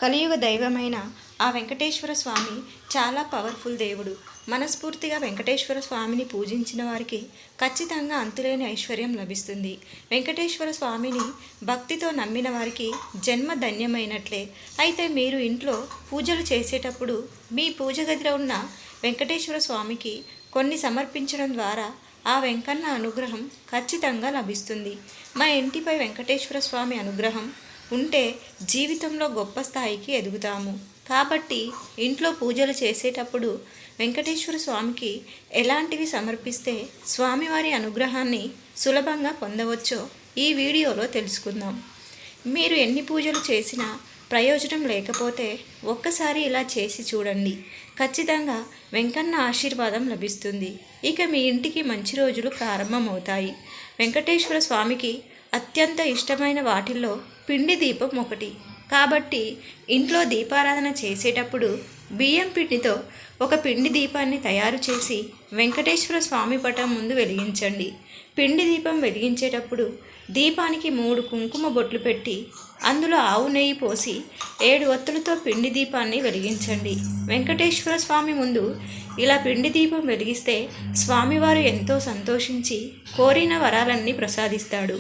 కలియుగ దైవమైన ఆ వెంకటేశ్వర స్వామి చాలా పవర్ఫుల్ దేవుడు. మనస్ఫూర్తిగా వెంకటేశ్వర స్వామిని పూజించిన వారికి ఖచ్చితంగా అంతులేని ఐశ్వర్యం లభిస్తుంది. వెంకటేశ్వర స్వామిని భక్తితో నమ్మిన వారికి జన్మ ధన్యమైనట్లే. అయితే మీరు ఇంట్లో పూజలు చేసేటప్పుడు మీ పూజ గదిలో ఉన్న వెంకటేశ్వర స్వామికి కొన్ని సమర్పించడం ద్వారా ఆ వెంకన్న అనుగ్రహం ఖచ్చితంగా లభిస్తుంది. మా ఇంటిపై వెంకటేశ్వర స్వామి అనుగ్రహం ఉంటే జీవితంలో గొప్ప స్థాయికి ఎదుగుతాము. కాబట్టి ఇంట్లో పూజలు చేసేటప్పుడు వెంకటేశ్వర స్వామికి ఎలాంటివి సమర్పిస్తే స్వామివారి అనుగ్రహాన్ని సులభంగా పొందవచ్చో ఈ వీడియోలో తెలుసుకుందాం. మీరు ఎన్ని పూజలు చేసినా ప్రయోజనం లేకపోతే ఒక్కసారి ఇలా చేసి చూడండి. ఖచ్చితంగా వెంకన్న ఆశీర్వాదం లభిస్తుంది. ఇక మీ ఇంటికి మంచి రోజులు ప్రారంభమవుతాయి. వెంకటేశ్వర స్వామికి అత్యంత ఇష్టమైన వాటిల్లో పిండి దీపం ఒకటి. కాబట్టి ఇంట్లో దీపారాధన చేసేటప్పుడు బియ్యం పిండితో ఒక పిండి దీపాన్ని తయారు చేసి వెంకటేశ్వర స్వామి పటం ముందు వెలిగించండి. పిండి దీపం వెలిగించేటప్పుడు దీపానికి 3 కుంకుమ బొట్లు పెట్టి అందులో ఆవు నెయ్యి పోసి 7 ఒత్తులతో పిండి దీపాన్ని వెలిగించండి. వెంకటేశ్వర స్వామి ముందు ఇలా పిండి దీపం వెలిగిస్తే స్వామివారు ఎంతో సంతోషించి కోరిన వరాలన్నీ ప్రసాదిస్తాడు.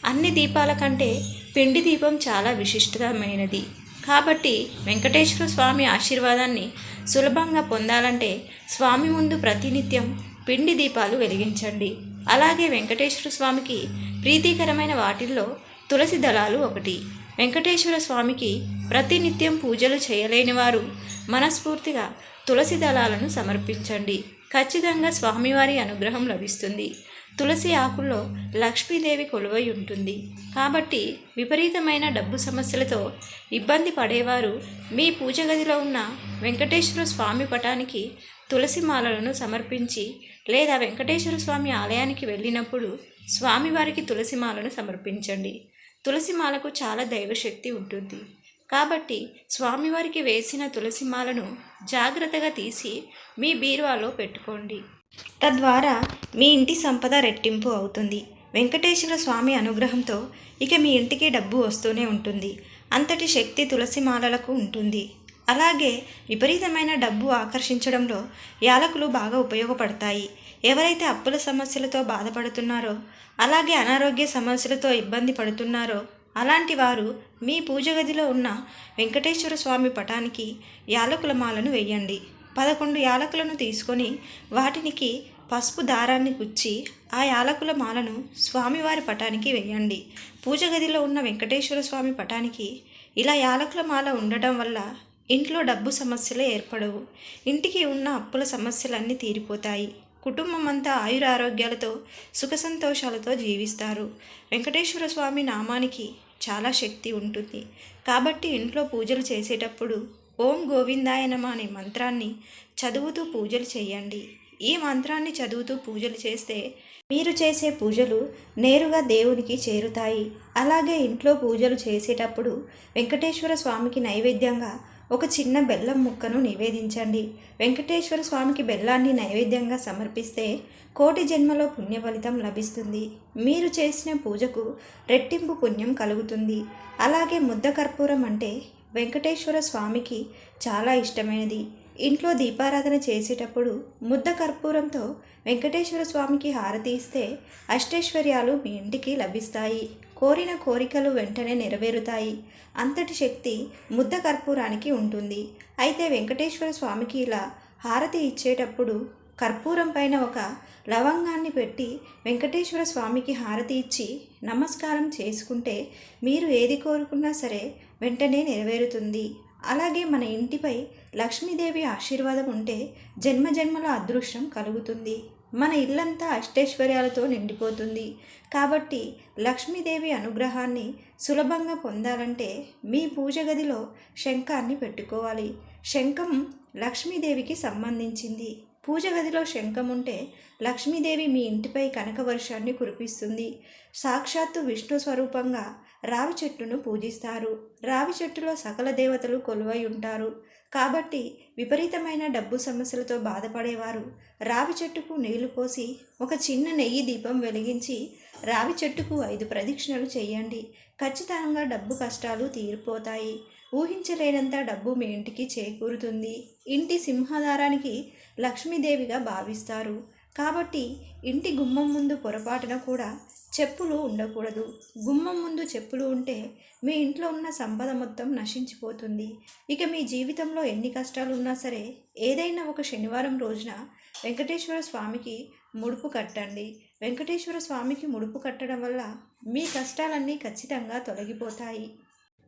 అన్ని దీపాల కంటే పిండి దీపం చాలా విశిష్టమైనది. కాబట్టి వెంకటేశ్వర స్వామి ఆశీర్వాదాన్ని సులభంగా పొందాలంటే స్వామి ముందు ప్రతినిత్యం పిండి దీపాలు వెలిగించండి. అలాగే వెంకటేశ్వర స్వామికి ప్రీతికరమైన వాటిల్లో తులసి దళాలు ఒకటి. వెంకటేశ్వర స్వామికి ప్రతినిత్యం పూజలు చేయలేని వారు మనస్ఫూర్తిగా తులసి దళాలను సమర్పించండి. ఖచ్చితంగా స్వామివారి అనుగ్రహం లభిస్తుంది. తులసి ఆకుల్లో లక్ష్మీదేవి కొలువై ఉంటుంది. కాబట్టి విపరీతమైన డబ్బు సమస్యలతో ఇబ్బంది పడేవారు మీ పూజ గదిలో ఉన్న వెంకటేశ్వర స్వామి పటానికి తులసి మాలలను సమర్పించి లేదా వెంకటేశ్వర స్వామి ఆలయానికి వెళ్ళినప్పుడు స్వామివారికి తులసి మాలను సమర్పించండి. తులసి మాలకు చాలా దైవశక్తి ఉంటుంది. కాబట్టి స్వామివారికి వేసిన తులసి మాలను జాగ్రత్తగా తీసి మీ బీరువాలో పెట్టుకోండి. తద్వారా మీ ఇంటి సంపద రెట్టింపు అవుతుంది. వెంకటేశ్వర స్వామి అనుగ్రహంతో ఇక మీ ఇంటికి డబ్బు వస్తూనే ఉంటుంది. అంతటి శక్తి తులసి మాలలకు ఉంటుంది. అలాగే విపరీతమైన డబ్బు ఆకర్షించడంలో యాలకులు బాగా ఉపయోగపడతాయి. ఎవరైతే అప్పుల సమస్యలతో బాధపడుతున్నారో అలాగే అనారోగ్య సమస్యలతో ఇబ్బంది పడుతున్నారో అలాంటి వారు మీ పూజ గదిలో ఉన్న వెంకటేశ్వర స్వామి పటానికి యాలకుల మాలను వేయండి. 11 యాలకులను తీసుకొని వాటికి పసుపు దారాన్ని గుచ్చి ఆ యాలకుల మాలను స్వామివారి పటానికి వేయండి. పూజ గదిలో ఉన్న వెంకటేశ్వర స్వామి పటానికి ఇలా యాలకుల మాల ఉండటం వల్ల ఇంట్లో డబ్బు సమస్యలే ఏర్పడవు. ఇంటికి ఉన్న అప్పుల సమస్యలన్నీ తీరిపోతాయి. కుటుంబం అంతా ఆయురారోగ్యాలతో సుఖ సంతోషాలతో జీవిస్తారు. వెంకటేశ్వర స్వామి నామానికి చాలా శక్తి ఉంటుంది. కాబట్టి ఇంట్లో పూజలు చేసేటప్పుడు ఓం గోవిందాయ నమః అనే మంత్రాన్ని చదువుతూ పూజలు చేయండి. ఈ మంత్రాన్ని చదువుతూ పూజలు చేస్తే మీరు చేసే పూజలు నేరుగా దేవునికి చేరుతాయి. అలాగే ఇంట్లో పూజలు చేసేటప్పుడు వెంకటేశ్వర స్వామికి నైవేద్యంగా ఒక చిన్న బెల్లం ముక్కను నివేదించండి. వెంకటేశ్వర స్వామికి బెల్లాన్ని నైవేద్యంగా సమర్పిస్తే కోటి జన్మలో పుణ్య ఫలితం లభిస్తుంది. మీరు చేసిన పూజకు రెట్టింపు పుణ్యం కలుగుతుంది. అలాగే ముద్ద కర్పూరం అంటే వెంకటేశ్వర స్వామికి చాలా ఇష్టమైనది. ఇంట్లో దీపారాధన చేసేటప్పుడు ముద్ద కర్పూరంతో వెంకటేశ్వర స్వామికి హారతి ఇస్తే అష్టైశ్వర్యాలు మీ ఇంటికి లభిస్తాయి. కోరిన కోరికలు వెంటనే నెరవేరుతాయి. అంతటి శక్తి ముద్ద కర్పూరానికి ఉంటుంది. అయితే వెంకటేశ్వర స్వామికి ఇలా హారతి ఇచ్చేటప్పుడు కర్పూరం పైన ఒక లవంగాన్ని పెట్టి వెంకటేశ్వర స్వామికి హారతి ఇచ్చి నమస్కారం చేసుకుంటే మీరు ఏది కోరుకున్నా సరే వెంటనే నెరవేరుతుంది. అలాగే మన ఇంటిపై లక్ష్మీదేవి ఆశీర్వాదం ఉంటే జన్మజన్మల అదృష్టం కలుగుతుంది. మన ఇల్లంతా అష్టైశ్వర్యాలతో నిండిపోతుంది. కాబట్టి లక్ష్మీదేవి అనుగ్రహాన్ని సులభంగా పొందాలంటే మీ పూజ గదిలో శంఖాన్ని పెట్టుకోవాలి. శంఖం లక్ష్మీదేవికి సంబంధించింది. పూజ గదిలో శంఖం ఉంటే లక్ష్మీదేవి మీ ఇంటిపై కనక వర్షాన్ని కురిపిస్తుంది. సాక్షాత్తు విష్ణు స్వరూపంగా రావి చెట్టును పూజిస్తారు. రావి చెట్టులో సకల దేవతలు కొలువై ఉంటారు. కాబట్టి విపరీతమైన డబ్బు సమస్యలతో బాధపడేవారు రావి చెట్టుకు నీళ్లు పోసి ఒక చిన్న నెయ్యి దీపం వెలిగించి రావి చెట్టుకు 5 ప్రదక్షిణలు చేయండి. ఖచ్చితంగా డబ్బు కష్టాలు తీరిపోతాయి. ఊహించలేనంత డబ్బు మీ ఇంటికి చేకూరుతుంది. ఇంటి సింహద్వారానికి లక్ష్మీదేవిగా భావిస్తారు. కాబట్టి ఇంటి గుమ్మం ముందు పొరపాటున కూడా చెప్పులు ఉండకూడదు. గుమ్మం ముందు చెప్పులు ఉంటే మీ ఇంట్లో ఉన్న సంపద మొత్తం నశించిపోతుంది. ఇక మీ జీవితంలో ఎన్ని కష్టాలు ఉన్నా సరే ఏదైనా ఒక శనివారం రోజున వెంకటేశ్వర స్వామికి ముడుపు కట్టండి. వెంకటేశ్వర స్వామికి ముడుపు కట్టడం వల్ల మీ కష్టాలన్నీ ఖచ్చితంగా తొలగిపోతాయి.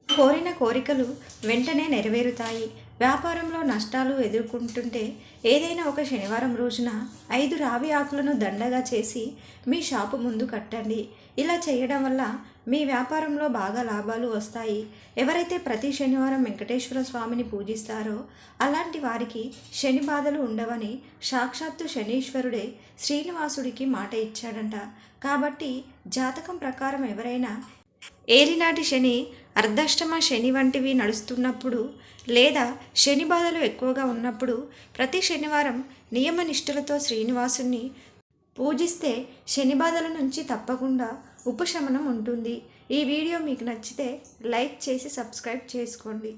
కోరిన కోరికలు వెంటనే నెరవేరుతాయి. వ్యాపారంలో నష్టాలు ఎదుర్కొంటుంటే ఏదైనా ఒక శనివారం రోజున 5 రావి ఆకులను దండగా చేసి మీ షాపు ముందు కట్టండి. ఇలా చేయడం వల్ల మీ వ్యాపారంలో బాగా లాభాలు వస్తాయి. ఎవరైతే ప్రతి శనివారం వెంకటేశ్వర స్వామిని పూజిస్తారో అలాంటి వారికి శని బాధలు ఉండవని సాక్షాత్తు శనీశ్వరుడే శ్రీనివాసుడికి మాట ఇచ్చాడంట. కాబట్టి జాతకం ప్రకారం ఎవరైనా ఏలినాటి శని, అర్ధాష్టమ శని వంటివి నడుస్తున్నప్పుడు లేదా శని బాధలు ఎక్కువగా ఉన్నప్పుడు ప్రతి శనివారం నియమనిష్ఠులతో శ్రీనివాసుని పూజిస్తే శని బాధల నుంచి తప్పకుండా ఉపశమనం ఉంటుంది. ఈ వీడియో మీకు నచ్చితే లైక్ చేసి సబ్స్క్రైబ్ చేసుకోండి.